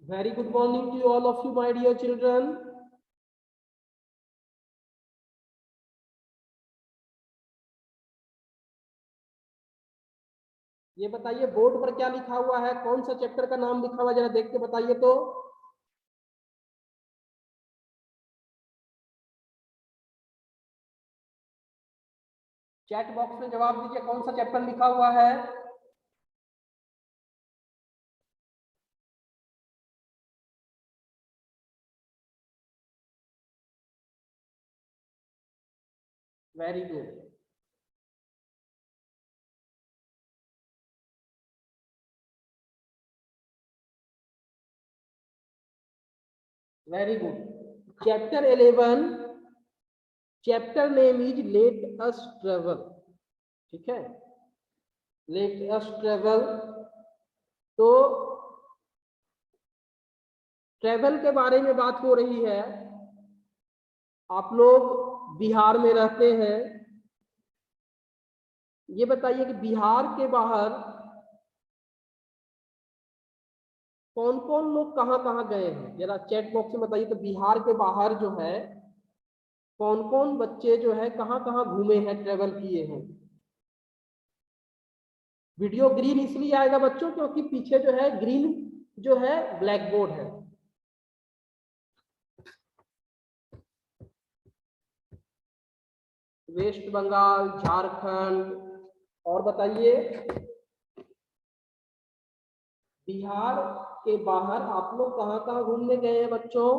Very good morning to all of you, my dear children. ये बताइए board पर क्या लिखा हुआ है, कौन सा चैप्टर का नाम लिखा हुआ है, जरा देख के बताइए तो। चैट बॉक्स में जवाब दीजिए, कौन सा चैप्टर लिखा हुआ है। Very good. Very good. Chapter 11, chapter name is let us travel. ठीक है, लेट अस ट्रेवल। तो ट्रेवल के बारे में बात हो रही है। आप लोग बिहार में रहते हैं, ये बताइए कि बिहार के बाहर कौन कौन लोग कहाँ कहाँ गए हैं, जरा चैट बॉक्स में बताइए। तो बिहार के बाहर जो है कौन कौन बच्चे जो है कहाँ कहाँ घूमे हैं, ट्रेवल किए हैं। वीडियो ग्रीन इसलिए आएगा बच्चों क्योंकि पीछे जो है ग्रीन जो है ब्लैक बोर्ड है। वेस्ट बंगाल, झारखंड, और बताइए बिहार के बाहर आप लोग कहाँ कहाँ घूमने गए हैं बच्चों।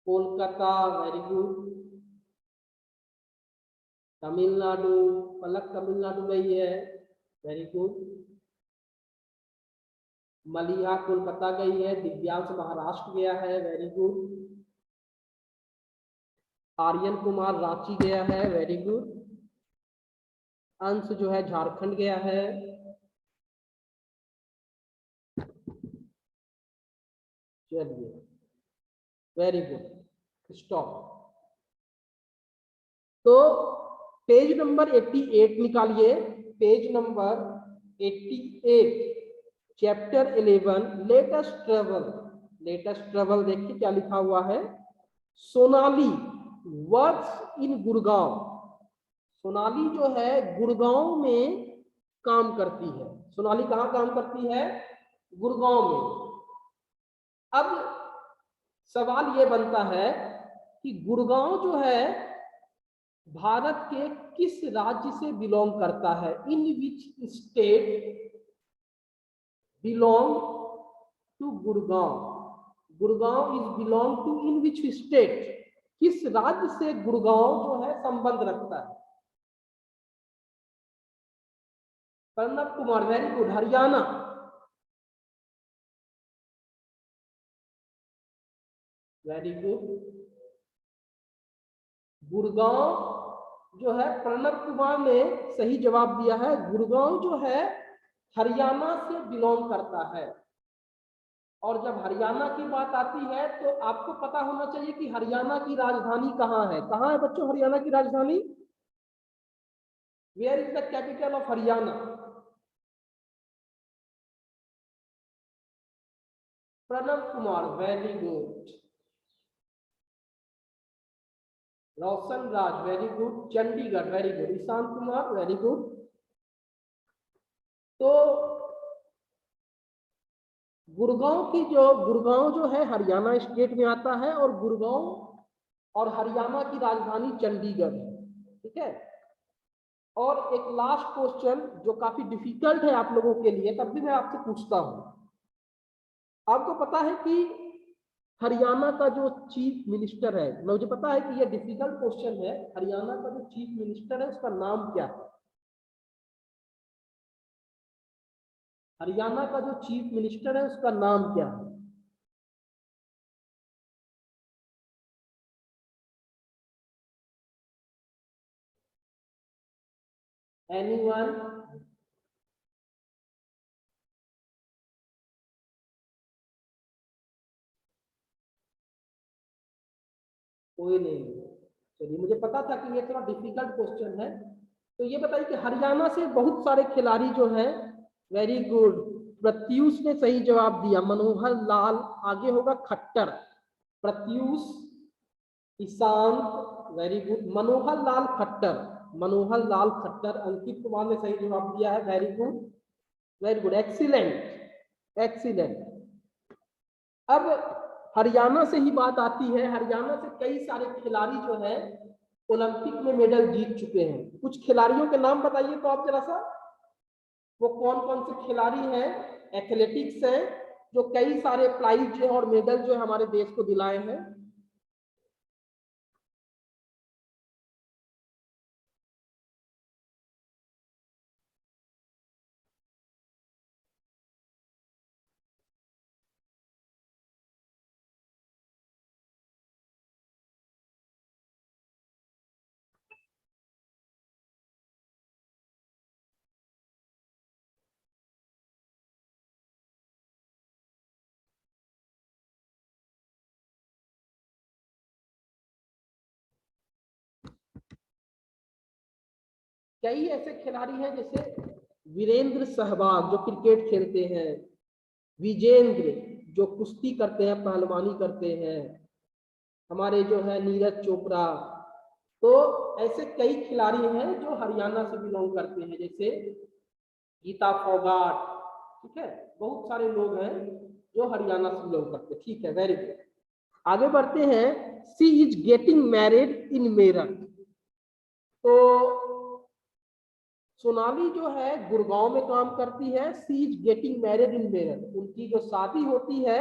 Kolkata, very good. तमिलनाडु, पलक तमिलनाडु गई है, वेरी गुड। मलिया कोलकाता गई है, दिव्यांश महाराष्ट्र गया है, वेरी गुड। आर्यन कुमार रांची गया है, वेरी गुड। अंश जो है झारखंड गया है। चलिए, वेरी गुड, स्टॉप। तो पेज नंबर 88 निकालिए, page number 88, chapter 11, latest travel. Latest travel देखिए क्या लिखा हुआ है। Sonali works in Gurgaon. सोनाली जो है गुड़गांव में काम करती है। सोनाली कहाँ काम करती है, गुड़गांव में। अब सवाल ये बनता है कि गुड़गांव जो है भारत के किस राज्य से बिलोंग करता है, in which state belong to Gurgaon. Gurgaon is belong to in which state, किस राज्य से गुड़गांव जो है संबंध रखता है। Pranab Kumar, very good, Haryana. Very good. Gurgaon जो है, प्रणब कुमार ने सही जवाब दिया है। गुड़गांव जो है हरियाणा से बिलोंग करता है। और जब हरियाणा की बात आती है तो आपको पता होना चाहिए कि हरियाणा की राजधानी कहाँ है। कहाँ है बच्चों हरियाणा की राजधानी, where is the capital of Haryana. Pranab Kumar, very good. Roshan Raj, very good, Chandigarh, very good. Ishant Kumar, very good. तो गुड़गांव जो है हरियाणा स्टेट में आता है, और गुड़गांव और हरियाणा की राजधानी चंडीगढ़ है। ठीक है। और एक लास्ट क्वेश्चन जो काफी डिफिकल्ट है आप लोगों के लिए, तब भी मैं आपसे पूछता हूं। आपको पता है कि हरियाणा का जो चीफ मिनिस्टर है, मुझे पता है कि ये डिफिकल्ट क्वेश्चन है, हरियाणा का जो चीफ मिनिस्टर है उसका नाम क्या है। हरियाणा का जो चीफ मिनिस्टर है उसका नाम क्या है। एनीवन? कोई नहीं। चलिए, मुझे पता था कि ये थोड़ा डिफिकल्ट क्वेश्चन है, तो ये बताइए कि हरियाणा से बहुत सारे खिलाड़ी जो हैं, वेरी गुड, प्रत्यूष ने सही जवाब दिया, मनोहर लाल, आगे होगा खट्टर, प्रत्यूष, ईशांत, वेरी गुड, मनोहर लाल खट्टर, मनोहर लाल खट्टर, अंकित कुमार ने सही जवाब दिया है, very good, very good, excellent excellent. अब हरियाणा से ही बात आती है, हरियाणा से कई सारे खिलाड़ी जो है ओलंपिक में मेडल जीत चुके हैं। कुछ खिलाड़ियों के नाम बताइए तो आप जरा सा, वो कौन कौन से खिलाड़ी हैं, एथलेटिक्स हैं, जो कई सारे प्राइज जो और मेडल जो हमारे देश को दिलाए हैं। कई ऐसे खिलाड़ी हैं जैसे वीरेंद्र सहवाग जो क्रिकेट खेलते हैं, विजेंद्र जो कुश्ती करते हैं, पहलवानी करते हैं, हमारे जो है नीरज चोपड़ा। तो ऐसे कई खिलाड़ी हैं जो हरियाणा से बिलोंग करते हैं, जैसे गीता फोगाट, ठीक है, बहुत सारे लोग हैं जो हरियाणा से बिलोंग करते हैं। ठीक है, वेरी गुड, आगे बढ़ते हैं। She is getting married in Meerut. तो सोनाली जो है गुड़गांव में काम करती है, she is getting married in Meerut, उनकी जो शादी होती है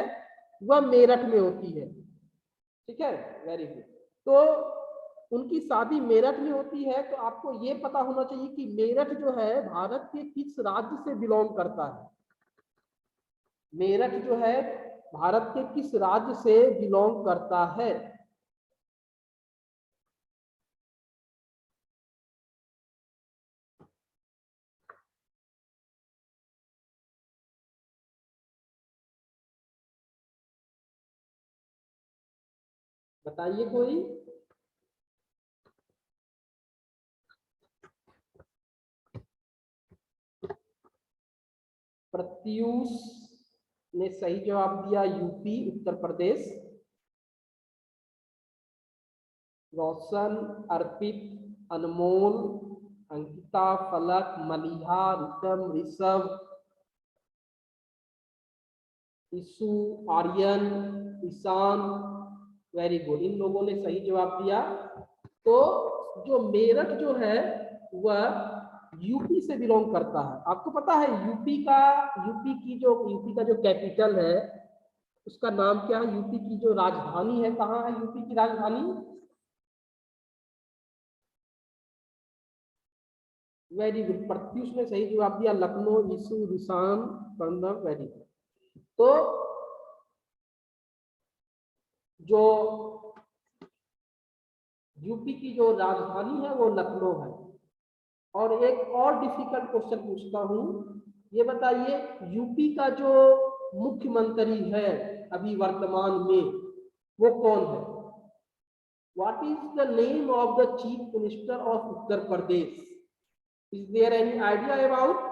वह मेरठ में होती है, ठीक है, वेरी गुड। तो उनकी शादी मेरठ में होती है, तो आपको ये पता होना चाहिए कि मेरठ जो है भारत के किस राज्य से बिलोंग करता है। मेरठ जो है भारत के किस राज्य से बिलोंग करता है। बताइए कोई। प्रत्यूष ने सही जवाब दिया, यूपी, उत्तर प्रदेश। रोशन, अर्पित, अनमोल, अंकिता, फलक, मलिहा, ऋतम, ऋषभ, ईशु, आर्यन, ईशान, वेरी गुड, इन लोगों ने सही जवाब दिया। तो जो मेरठ जो है वह यूपी से बिलोंग करता है। आपको पता है यूपी का जो कैपिटल है उसका नाम क्या है, यूपी की जो राजधानी है, कहाँ है यूपी की राजधानी? वेरी गुड, प्रत्युष ने सही जवाब दिया, लखनऊ, ईसु, रिशान, प्रणव, वेरी गुड। तो जो यूपी की जो राजधानी है वो लखनऊ है। और एक और डिफिकल्ट क्वेश्चन पूछता हूं, ये बताइए यूपी का जो मुख्यमंत्री है अभी वर्तमान में वो कौन है? What is the name of the chief minister of Uttar Pradesh? Is there any idea about?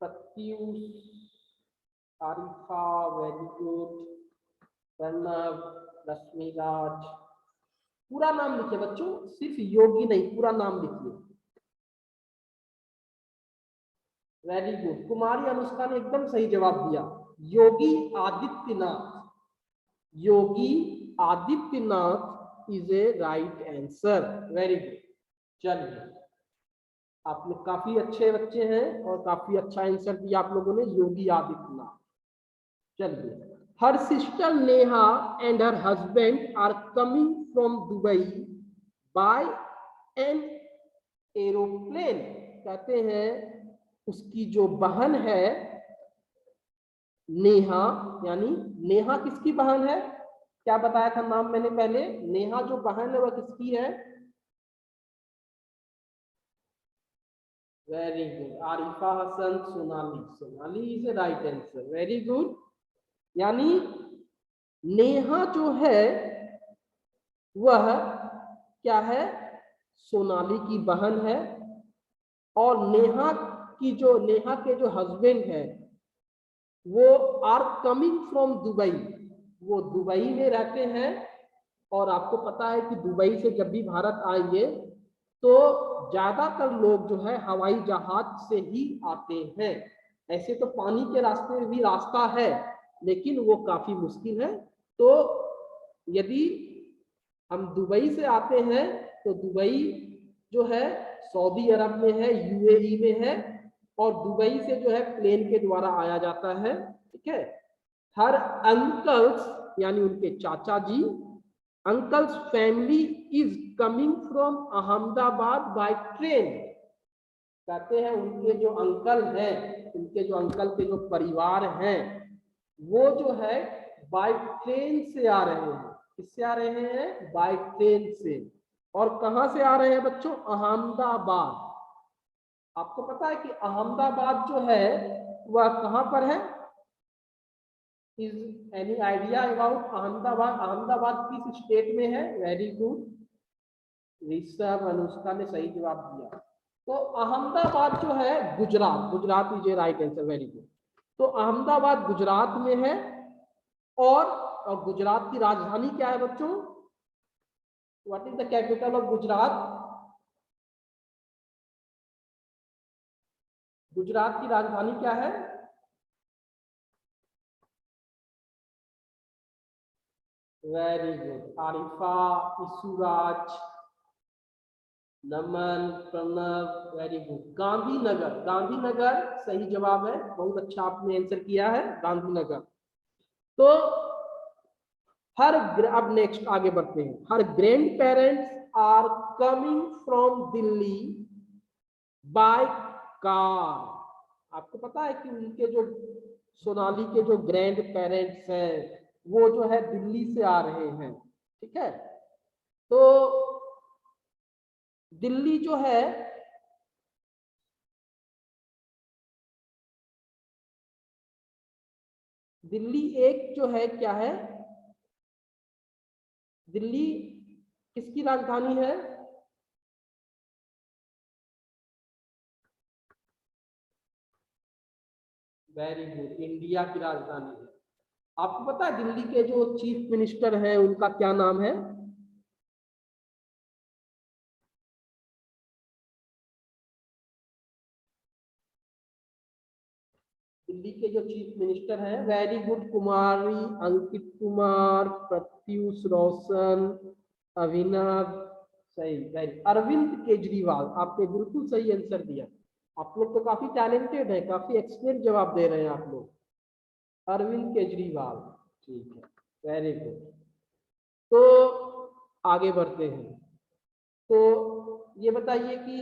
Pratyush, Arifa, very good, Pranav, Rashmiraj, पूरा नाम लिखिए बच्चों, सिर्फ योगी नहीं, पूरा नाम लिखिए। वेरी गुड, कुमारी अनुष्का ने एकदम सही जवाब दिया, Yogi Adityanath, Yogi Adityanath is a right answer, very good. चलिए, आप लोग काफी अच्छे बच्चे हैं और काफी अच्छा आंसर दिया आप लोगों ने, योगी आदित्यनाथ। चलिए, her sister Neha and her husband are coming from Dubai by an aeroplane. कहते हैं उसकी जो बहन है नेहा, यानी नेहा किसकी बहन है? क्या बताया था नाम मैंने पहले? नेहा जो बहन है वह किसकी है? Very good, Arifa Hasan, Sonali, Sonali is a right answer, very good. यानी नेहा जो है वह क्या है, सोनाली की बहन है। और नेहा के जो हस्बैंड है वो आर कमिंग फ्रॉम दुबई, वो दुबई में रहते हैं। और आपको पता है कि दुबई से जब भी भारत आएंगे तो ज्यादातर लोग जो है हवाई जहाज से ही आते हैं। ऐसे तो पानी के रास्ते में भी रास्ता है, लेकिन वो काफी मुश्किल है। तो यदि हम दुबई से आते हैं तो दुबई जो है सऊदी अरब में है, यूएई में है। और दुबई से जो है प्लेन के द्वारा आया जाता है। ठीक है। हर अंकल्स यानी उनके चाचा जी, uncles family is coming from Ahmedabad by train. कहते हैं उनके जो अंकल हैं, उनके जो अंकल के जो परिवार हैं वो जो है बाय ट्रेन से आ रहे हैं। किससे आ रहे हैं? बाय ट्रेन से। और कहां से आ रहे हैं बच्चों? अहमदाबाद। आपको पता है कि अहमदाबाद जो है वह कहां पर है? Is any idea about Ahmedabad? Ahmedabad किस स्टेट में है? वेरी गुड, ऋषभ अनुष्का ने सही जवाब दिया। तो अहमदाबाद जो है Gujarat, Gujarat is a right answer, very good. तो अहमदाबाद गुजरात में है। और गुजरात की राजधानी क्या है बच्चों? What is the capital of Gujarat? Gujarat की राजधानी क्या है? वेरी गुड, आरिफा, ईसुराज, नमन, प्रणव, वेरी गुड। गांधीनगर, गांधीनगर सही जवाब है। बहुत अच्छा आपने आंसर किया है, गांधीनगर। तो अब नेक्स्ट आगे बढ़ते हैं। Her grandparents are coming from Delhi by car. आपको पता है कि उनके जो सोनाली के जो ग्रैंड पेरेंट्स हैं वो जो है दिल्ली से आ रहे हैं। ठीक है। तो दिल्ली जो है दिल्ली एक जो है क्या है? दिल्ली किसकी राजधानी है? वेरी गुड, इंडिया की राजधानी है। आपको पता है दिल्ली के जो चीफ मिनिस्टर हैं उनका क्या नाम है? दिल्ली के जो चीफ मिनिस्टर हैं, वेरी गुड कुमारी, अंकित कुमार, प्रत्युष रोशन, अभिनव, सही, वेरी, अरविंद केजरीवाल। आपने बिल्कुल सही आंसर दिया। आप लोग तो काफी टैलेंटेड है, काफी एक्सपर्ट जवाब दे रहे हैं आप लोग। अरविंद केजरीवाल, ठीक है, वेरी गुड। तो आगे बढ़ते हैं। तो ये बताइए कि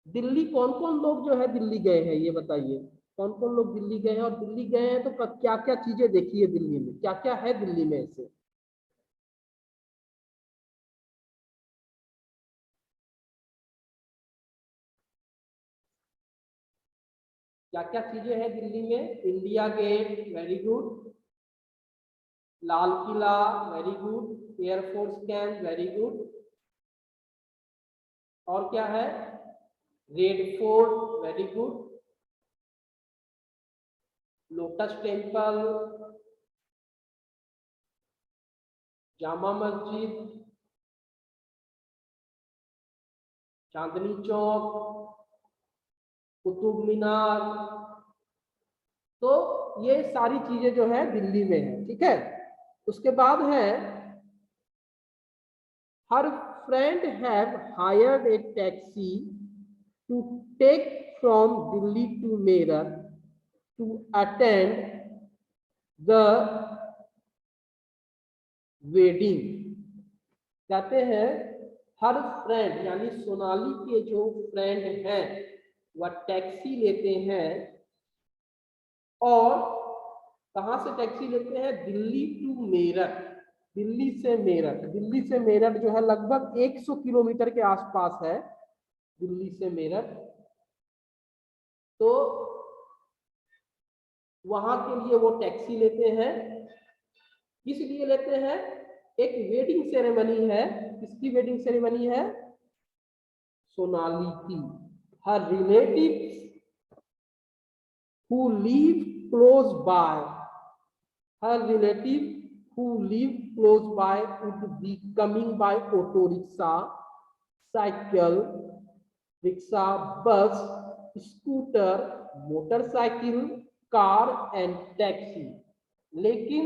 दिल्ली कौन कौन लोग जो है दिल्ली गए हैं, ये बताइए। कौन कौन लोग दिल्ली गए हैं? और दिल्ली गए हैं तो क्या क्या चीजें देखी है दिल्ली में, क्या क्या है दिल्ली में ऐसे? क्या क्या चीजें हैं दिल्ली में? India Gate, very good. Lal Qila, very good. Air force camp, very good. और क्या है? Red Fort, very good. Lotus Temple, Jama Masjid, Chandni चौक, कुतुब मीनार। तो ये सारी चीजें जो है दिल्ली में है। ठीक है। उसके बाद है, her friend have hired a taxi to take from Delhi to Meerut to attend the wedding. कहते हैं हर फ्रेंड यानी सोनाली के जो फ्रेंड हैं वह टैक्सी लेते हैं। और कहां से टैक्सी लेते हैं? दिल्ली टू मेरठ। दिल्ली से मेरठ, दिल्ली से मेरठ जो है लगभग 100 किलोमीटर के आसपास है, दिल्ली से मेरठ। तो वहां के लिए वो टैक्सी लेते हैं। इसलिए लेते हैं, एक वेडिंग सेरेमनी है, किसकी वेडिंग सेरेमनी है? सोनाली की। हर relatives who live close by, her relative who live close by would be coming by auto rickshaw, cycle, rickshaw, bus, scooter, motorcycle, car and taxi। लेकिन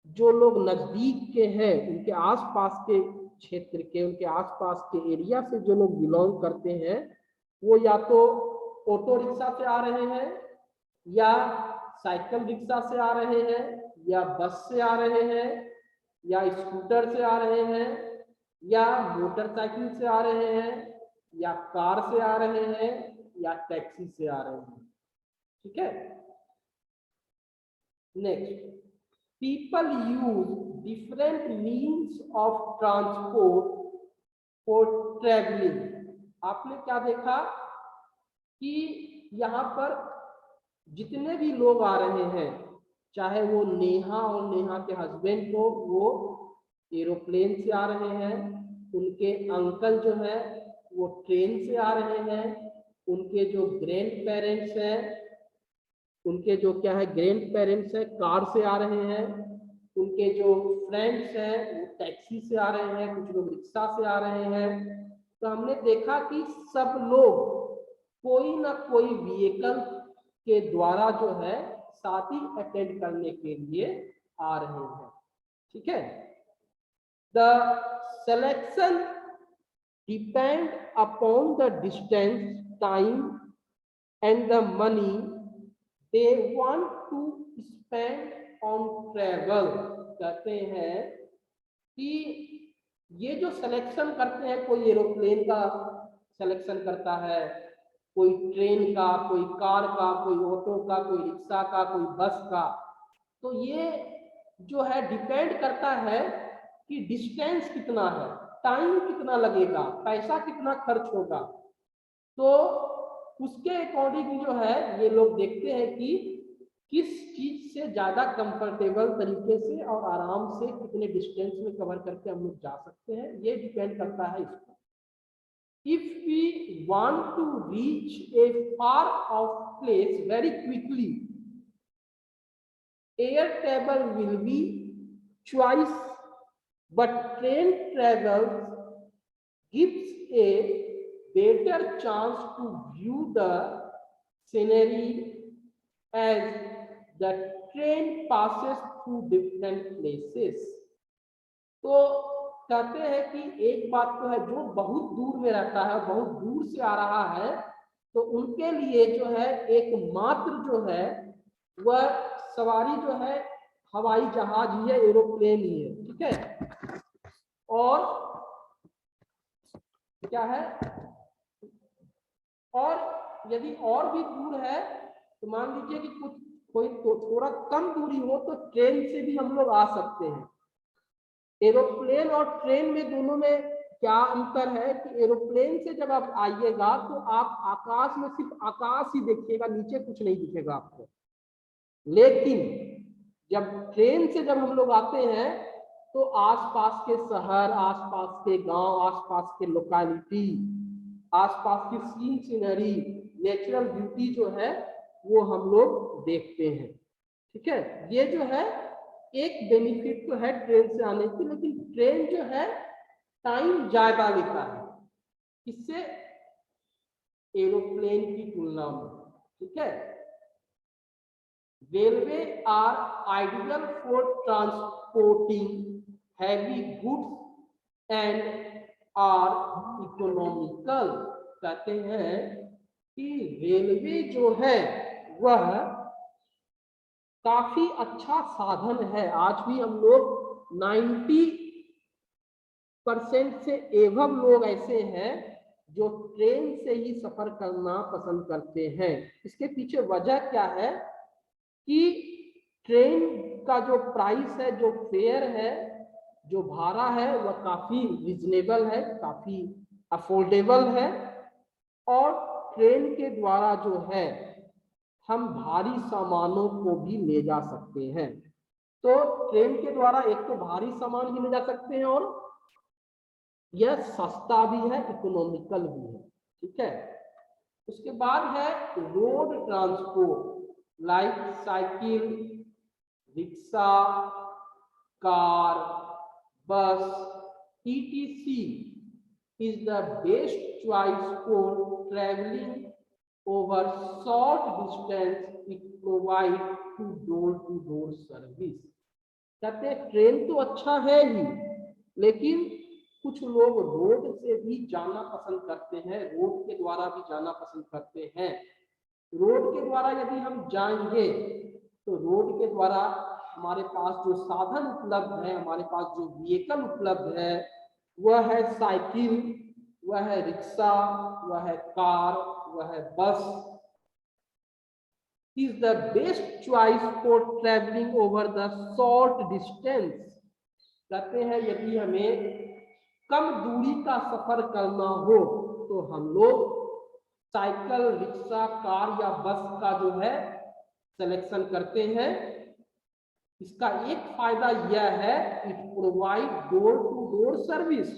जो लोग नजदीक के हैं, उनके आसपास के क्षेत्र के, उनके आसपास के एरिया से जो लोग बिलोंग करते हैं, वो या तो ऑटो रिक्शा से आ रहे हैं, या साइकिल रिक्शा से आ रहे हैं, या बस से आ रहे हैं, या स्कूटर से आ रहे हैं, या मोटरसाइकिल से आ रहे हैं, या कार से आ रहे हैं, या टैक्सी से आ रहे हैं। ठीक है, next, people use different means of transport for traveling। आपने क्या देखा कि यहाँ पर जितने भी लोग आ रहे हैं, चाहे वो नेहा और नेहा के हस्बैंड को, वो एरोप्लेन से आ रहे हैं, उनके अंकल जो है वो ट्रेन से आ रहे हैं, उनके जो ग्रैंड पेरेंट्स हैं, उनके जो क्या है ग्रैंड पेरेंट्स है कार से आ रहे हैं, उनके जो फ्रेंड्स हैं वो टैक्सी से आ रहे हैं, कुछ लोग रिक्शा से आ रहे हैं। तो हमने देखा कि सब लोग कोई ना कोई व्हीकल के द्वारा जो है शादी अटेंड करने के लिए आ रहे हैं। ठीक है, the selection depend upon the distance, time and the money they want to spend on travel। कहते हैं कि ये जो सिलेक्शन करते हैं, कोई एरोप्लेन का सिलेक्शन करता है, कोई ट्रेन का, कोई कार का, कोई ऑटो का, कोई रिक्शा का, कोई बस का, तो ये जो है डिपेंड करता है कि डिस्टेंस कितना है, टाइम कितना लगेगा, पैसा कितना खर्च होगा। तो उसके अकॉर्डिंग जो है ये लोग देखते हैं कि किस चीज से ज्यादा कंफर्टेबल तरीके से और आराम से कितने डिस्टेंस में कवर करके हम लोग जा सकते हैं, ये डिपेंड करता है इस पर। If we want to reach a far of place very quickly, air travel will be choice, but train travel gives a better chance to view the scenery as the train passes through different places। तो कहते हैं कि एक बात तो है, जो बहुत दूर में रहता है, बहुत दूर से आ रहा है, तो उनके लिए जो है एकमात्र जो है वह सवारी जो है हवाई जहाज ही है, एरोप्लेन ही है। ठीक है, और क्या है, और यदि और भी दूर है तो मान लीजिए कि कुछ कोई तो थोड़ा कम दूरी हो तो ट्रेन से भी हम लोग आ सकते हैं। एरोप्लेन और ट्रेन में दोनों में क्या अंतर है कि एरोप्लेन से जब आप आइएगा तो आप आकाश में सिर्फ आकाश ही देखिएगा, नीचे कुछ नहीं दिखेगा आपको। लेकिन जब ट्रेन से जब हम लोग आते हैं तो आसपास के शहर, आसपास के गांव, आसपास के लोकेलिटी, आसपास की सीन सीनरी, नेचुरल ब्यूटी जो है वो हम लोग देखते हैं। ठीक है, ये जो है एक बेनिफिट तो है ट्रेन से आने की, लेकिन ट्रेन जो है टाइम ज्यादा लेता है इससे एरोप्लेन की तुलना में। ठीक है, railway are ideal for transporting heavy goods and are economical. कहते हैं कि रेलवे जो है वह काफी अच्छा साधन है। आज भी हम लोग 90% से एवं लोग ऐसे हैं जो ट्रेन से ही सफर करना पसंद करते हैं। इसके पीछे वजह क्या है कि ट्रेन का जो प्राइस है, जो फेयर है, जो भाड़ा है वह काफी रिजनेबल है, काफी अफोर्डेबल है, और ट्रेन के द्वारा जो है हम भारी सामानों को भी ले जा सकते हैं। तो ट्रेन के द्वारा एक तो भारी सामान भी ले जा सकते हैं और यह सस्ता भी है, इकोनॉमिकल भी है। ठीक है, उसके बाद है road transport like cycle, rickshaw, car, बस, etc is the best choice for traveling over short distance. It provide to door service. कहते हैं ट्रेन तो अच्छा है ही, लेकिन कुछ लोग रोड से भी जाना पसंद करते हैं, रोड के द्वारा भी जाना पसंद करते हैं। रोड के द्वारा यदि हम जाएंगे तो रोड के द्वारा हमारे पास जो साधन उपलब्ध है, हमारे पास जो व्हीकल उपलब्ध है, वह है साइकिल, वह है रिक्शा, वह है कार, वह है बस। Is the best choice for travelling over the short distance. कहते हैं यदि हमें कम दूरी का सफर करना हो तो हम लोग साइकिल, रिक्शा, कार या बस का जो है सिलेक्शन करते हैं। इसका एक फायदा यह है, it provide door to door service.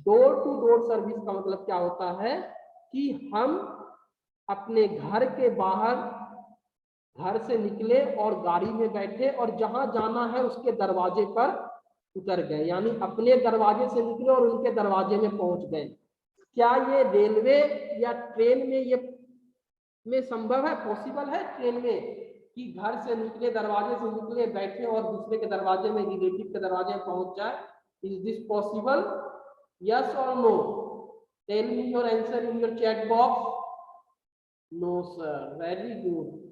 Door to door service का मतलब क्या होता है कि हम अपने घर के बाहर, घर से निकले और गाड़ी में बैठे और जहां जाना है उसके दरवाजे पर उतर गए, यानी अपने दरवाजे से निकले और उनके दरवाजे में पहुंच गए। क्या ये रेलवे या ट्रेन में संभव है, पॉसिबल है ट्रेन में कि घर से निकले, दरवाजे से निकले, बैठे और दूसरे के दरवाजे में, रिलेटिव के दरवाजे में पहुंच जाए? Is this possible? यस और no? Tell me your answer in your chat box. No sir, very good.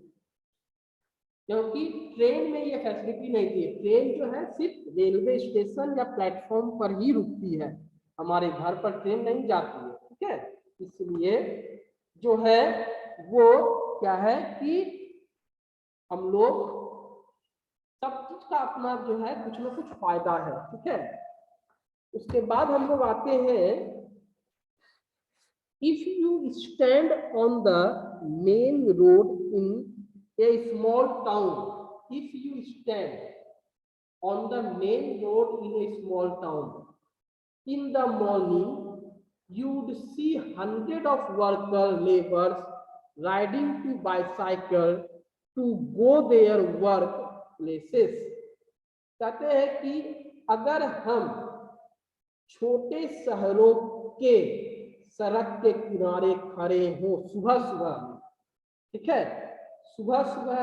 क्योंकि ट्रेन में ये फैसिलिटी नहीं थी। ट्रेन जो है सिर्फ रेलवे स्टेशन या प्लेटफॉर्म पर ही रुकती है, हमारे घर पर ट्रेन नहीं जाती है। ठीक है, इसलिए जो है वो क्या है कि हम लोग सब चीज का अपना जो है कुछ ना कुछ फायदा है। ठीक है, उसके बाद हम लोग आते हैं, if you stand on the main road in a small town, if you stand on the main road in a small town in the morning, you would see hundreds of worker laborers riding to bicycle to go their work places। कहते हैं कि अगर हम छोटे शहरों के सड़क के किनारे खड़े हो सुबह सुबह, ठीक है, सुबह सुबह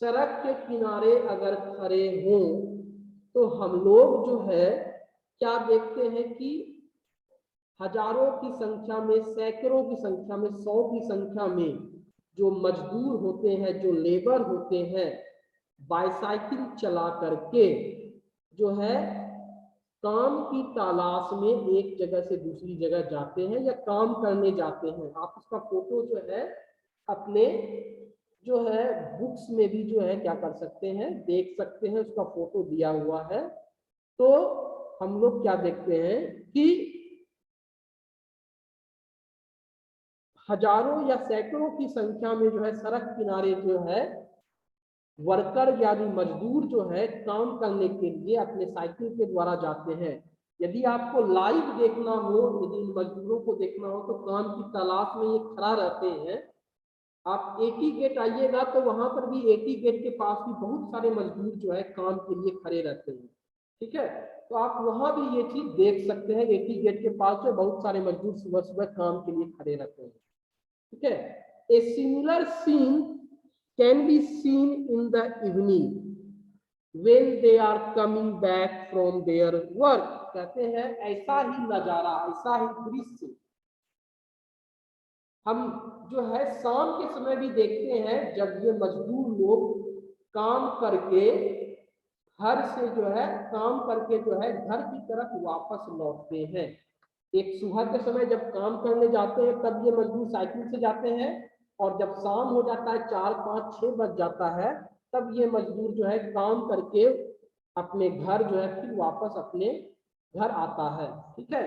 सड़क के किनारे अगर खड़े हों तो हम लोग जो है क्या देखते हैं कि हजारों की संख्या में, सैकड़ों की संख्या में, 100 की संख्या में जो मजदूर होते हैं, जो लेबर होते हैं, बाइसाइकिल चला करके जो है काम की तलाश में एक जगह से दूसरी जगह जाते हैं या काम करने जाते हैं। आप उसका फोटो जो है अपने जो है बुक्स में भी जो है क्या कर सकते हैं, देख सकते हैं, उसका फोटो दिया हुआ है। तो हम लोग क्या देखते हैं कि हजारों या सैकड़ों की संख्या में जो है सड़क किनारे जो है वर्कर यानी मजदूर जो है काम करने के लिए अपने साइकिल के द्वारा जाते हैं। यदि आपको लाइव देखना हो, यदि इन मजदूरों को देखना हो तो काम की तलाश में ये खड़ा रहते हैं। आप एटी गेट आइएगा तो वहां पर भी एटी गेट के पास भी बहुत सारे मजदूर जो है काम के लिए खड़े रहते हैं। ठीक है, तो आप वहां भी ये चीज देख सकते हैं, एटी गेट के पास जो बहुत सारे मजदूर सुबह सुबह काम के लिए खड़े रहते हैं। ठीक है, a similar scene can be seen in the evening when they are coming back from their work. कहते हैं ऐसा ही नजारा, ऐसा ही दृश्य हम जो है शाम के समय भी देखते हैं, जब ये मजदूर लोग काम करके घर से जो है काम करके जो है घर की तरफ वापस लौटते हैं। एक सुबह के समय जब काम करने जाते हैं तब ये मजदूर साइकिल से जाते हैं, और जब शाम हो जाता है 4, 5, 6 बज जाता है तब ये मजदूर जो है काम करके अपने घर जो है फिर वापस अपने घर आता है। ठीक है,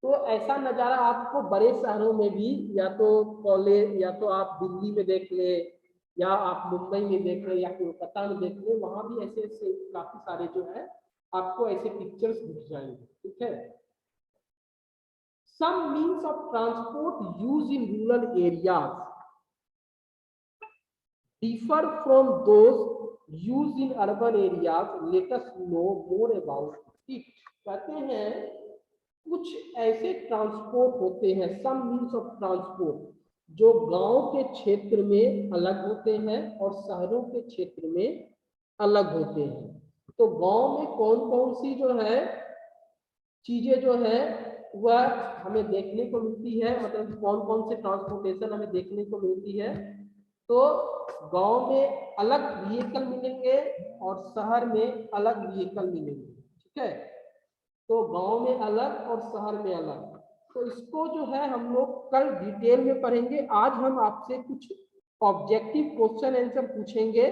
तो ऐसा नज़ारा आपको बड़े शहरों में भी, या तो कॉलेज, या तो आप दिल्ली में देख ले, या आप मुंबई में देख रहे हैं या कोलकाता में देख रहे हैं, वहां भी ऐसे ऐसे काफी सारे जो है आपको ऐसे पिक्चर्स दिख जाएंगे, ठीक है। Some means of transport use in rural areas differ from those used in urban areas. Let us know more about it. कहते हैं कुछ ऐसे ट्रांसपोर्ट होते हैं, सम मीन्स ऑफ ट्रांसपोर्ट, जो गांव के क्षेत्र में अलग होते हैं और शहरों के क्षेत्र में अलग होते हैं। तो गांव में कौन कौन सी जो है चीजें जो है वह हमें देखने को मिलती है, मतलब कौन कौन से ट्रांसपोर्टेशन हमें देखने को मिलती है। तो गांव में अलग व्हीकल मिलेंगे और शहर में अलग व्हीकल मिलेंगे, ठीक है। तो गांव में अलग और शहर में अलग। तो इसको जो है हम लोग कल डिटेल में पढ़ेंगे। आज हम आपसे कुछ ऑब्जेक्टिव क्वेश्चन आंसर पूछेंगे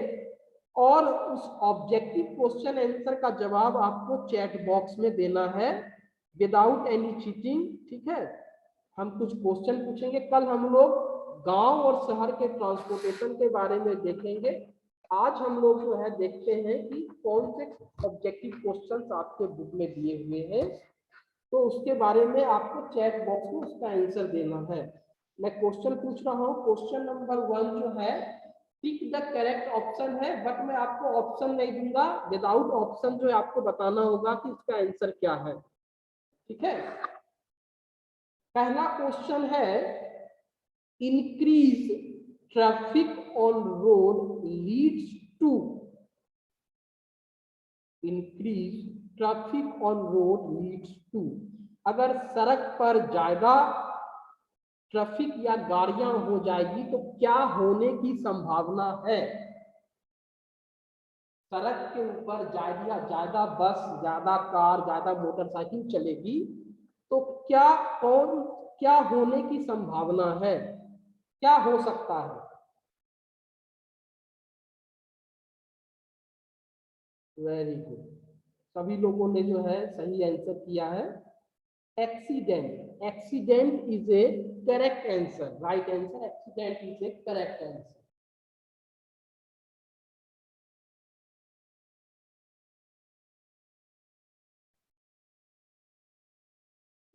और उस ऑब्जेक्टिव क्वेश्चन आंसर का जवाब आपको चैट बॉक्स में देना है विदाउट एनी चीटिंग, ठीक है। हम कुछ क्वेश्चन पूछेंगे। कल हम लोग गांव और शहर के ट्रांसपोर्टेशन के बारे में देखेंगे। आज हम लोग जो है देखते हैं कि कौन से ऑब्जेक्टिव क्वेश्चंस आपके बुक में दिए हुए हैं, तो उसके बारे में आपको चैट बॉक्स में उसका आंसर देना है। मैं क्वेश्चन पूछ रहा हूँ। क्वेश्चन नंबर 1 जो है पिक द करेक्ट ऑप्शन है, बट मैं आपको ऑप्शन नहीं दूंगा, विदाउट ऑप्शन जो है आपको बताना होगा कि इसका आंसर क्या है, ठीक है। पहला क्वेश्चन है increase traffic on road leads to, increase traffic on road leads to, अगर सड़क पर ज्यादा ट्रैफिक या गाड़ियां हो जाएगी तो क्या होने की संभावना है। सड़क के ऊपर ज्यादा बस, ज्यादा कार, ज्यादा मोटरसाइकिल चलेगी तो क्या होने की संभावना है, क्या हो सकता है। वेरी गुड, सभी लोगों ने जो है सही आंसर किया है। Accident, accident is a correct answer, right answer, accident is a correct answer.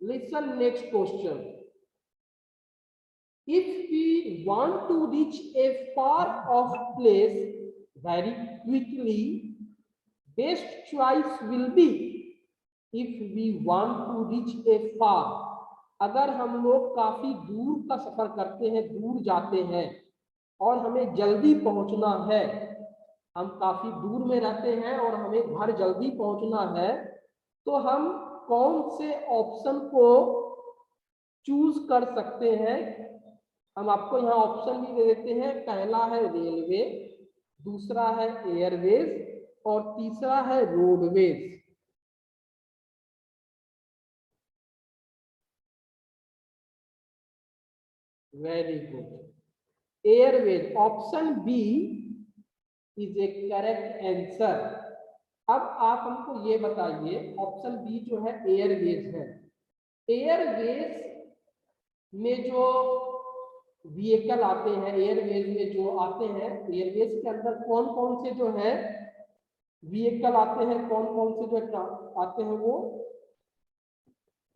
Listen next question. If we want to reach a far off place very quickly, best choice will be, if we want to reach a far, अगर हम लोग काफी दूर का सफर करते हैं, दूर जाते हैं और हमें जल्दी पहुंचना है, हम काफी दूर में रहते हैं और हमें घर जल्दी पहुंचना है, तो हम कौन से ऑप्शन को चूज कर सकते हैं। हम आपको यहाँ ऑप्शन भी दे देते हैं। पहला है रेलवे, दूसरा है एयरवेज और तीसरा है roadways. Very good, airways, option B is a correct answer. अब आप हमको ये बताइए, ऑप्शन बी जो है एयरवेज है, एयरवेज में जो व्हीकल आते हैं, एयरवेज में जो आते हैं, एयरवेज के अंदर कौन कौन से जो है व्हीकल आते हैं, कौन कौन से जो आते हैं, वो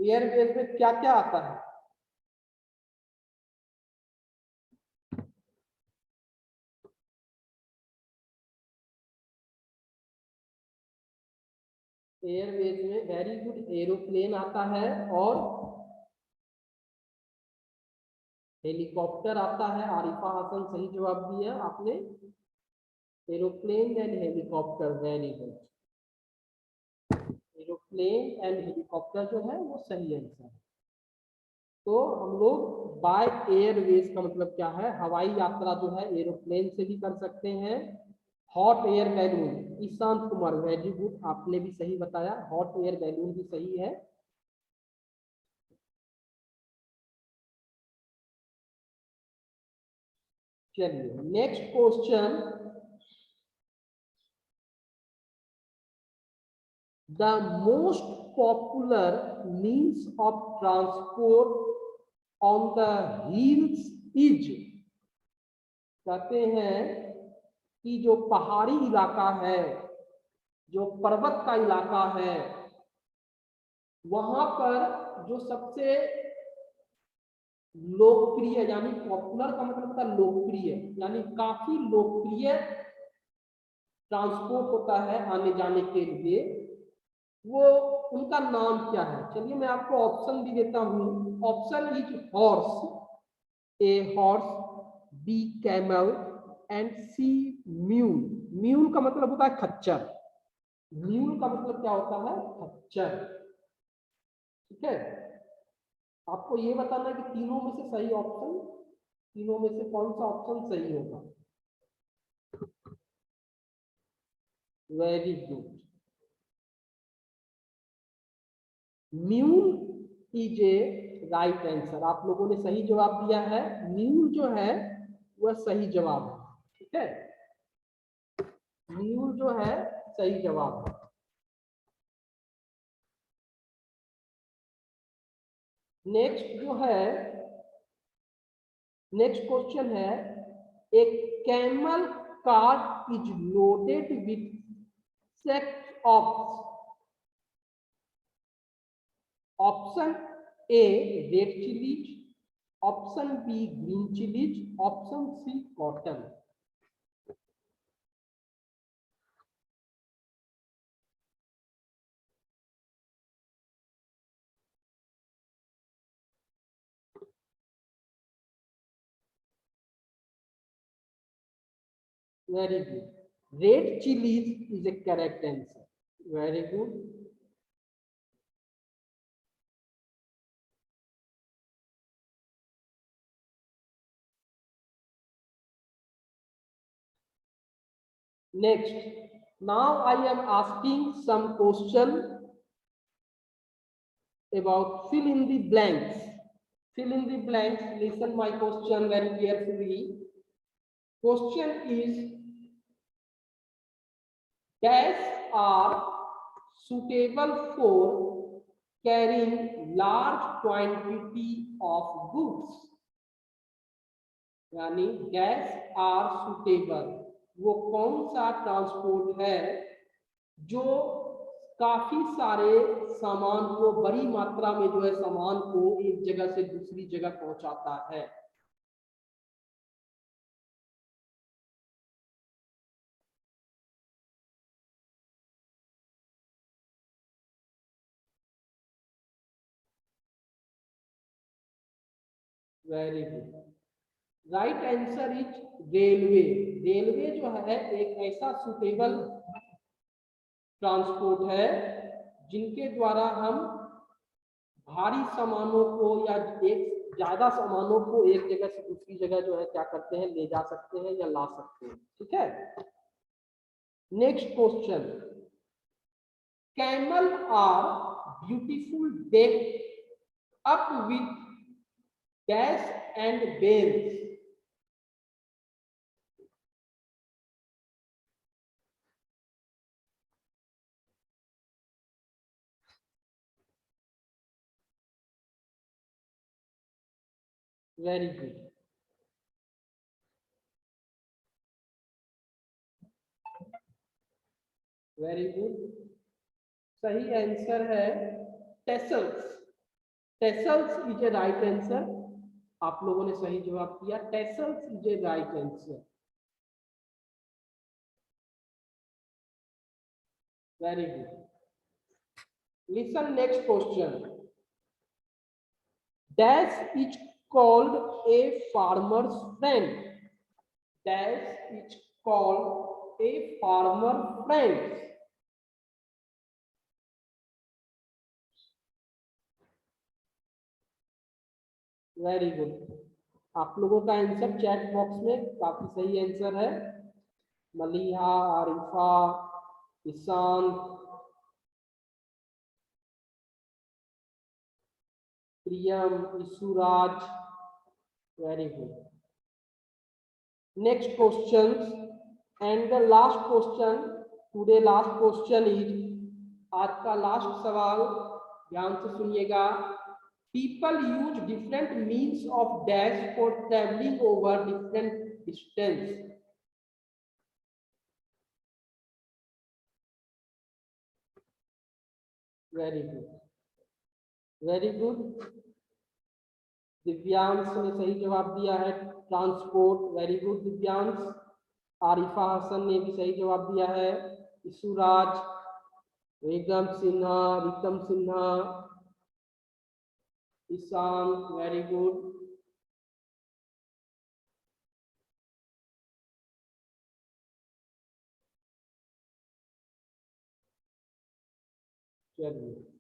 एयरवेज में क्या क्या आता है। एयरवेज में वेरी गुड, एरोप्लेन आता है और हेलीकॉप्टर आता है। आरिफा हसन सही जवाब दिया आपने, aeroplane and helicopter, very good, aeroplane and helicopter जो है वो सही आंसर है। तो हम लोग बाय एयरवेज का मतलब क्या है, हवाई यात्रा जो है एरोप्लेन से भी कर सकते हैं। Hot air balloon, Ishant Kumar very good, आपने भी सही बताया, हॉट एयर बैलून भी सही है। चलिए next question, the most popular means of transport on the hills is, कहते हैं कि जो पहाड़ी इलाका है, जो पर्वत का इलाका है, वहां पर जो सबसे लोकप्रिय, यानी पॉपुलर का मतलब होता है लोकप्रिय, यानी काफी लोकप्रिय ट्रांसपोर्ट होता है आने जाने के लिए, वो उनका नाम क्या है? चलिए मैं आपको ऑप्शन भी देता हूं। Option is horse, A horse, B camel and C mule. Mule का मतलब होता है खच्चर, म्यूल का मतलब क्या होता है? खच्चर। ठीक है, आपको ये बताना है कि तीनों में से सही ऑप्शन, तीनों में से कौन सा ऑप्शन सही होगा। Very good, mule is a right answer. आप लोगों ने सही जवाब दिया है, म्यूल जो है वह सही जवाब है। ठीक है, म्यूल जो है सही जवाब है। नेक्स्ट जो है, नेक्स्ट क्वेश्चन है, एक camel cart is loaded with sacks of, option A red chillies, option B green chillies, option C cotton. Very good, red chillies is a correct answer. Very good. Next, now I am asking some question about fill in the blanks. Fill in the blanks. Listen my question very carefully. Question is, dash are suitable for carrying large quantity of goods. यानी dash are suitable, वो कौन सा transport है जो काफी सारे सामान को, बड़ी मात्रा में जो है सामान को एक जगह से दूसरी जगह पहुंचाता है। Very good, right answer is railway. Railway जो है एक ऐसा सुटेबल ट्रांसपोर्ट है जिनके द्वारा हम भारी सामानों को या एक ज्यादा सामानों को एक जगह से दूसरी जगह जो है क्या करते हैं, ले जा सकते हैं या ला सकते हैं। ठीक है, next question, camel are beautiful deck up with dash and bells. Very good, very good, सही आंसर है tassels. Tassels is a right answer. आप लोगों ने सही जवाब दिया, tassels is a right answer. Very good, listen next question, dash is called a farmer's friend, dash is called a farmer friend। Very good, आप लोगों का आंसर चैट बॉक्स में काफी सही आंसर है। Maliha, Arifa, Ishant, Priyam, Ishuraj, very good. Next question and the last question, today last question is, आज का last सवाल, ध्यान से सुनिएगा। People use different means of dash for traveling over different distance. Very good, very good. Divyansh ने सही जवाब दिया है transport, very good Divyansh. Arifa Hasan ने भी सही जवाब दिया है। ईशुराज, वेगम सिन्हा, रिकम सिन्हा, ईशान, वेरी गुड। चलिए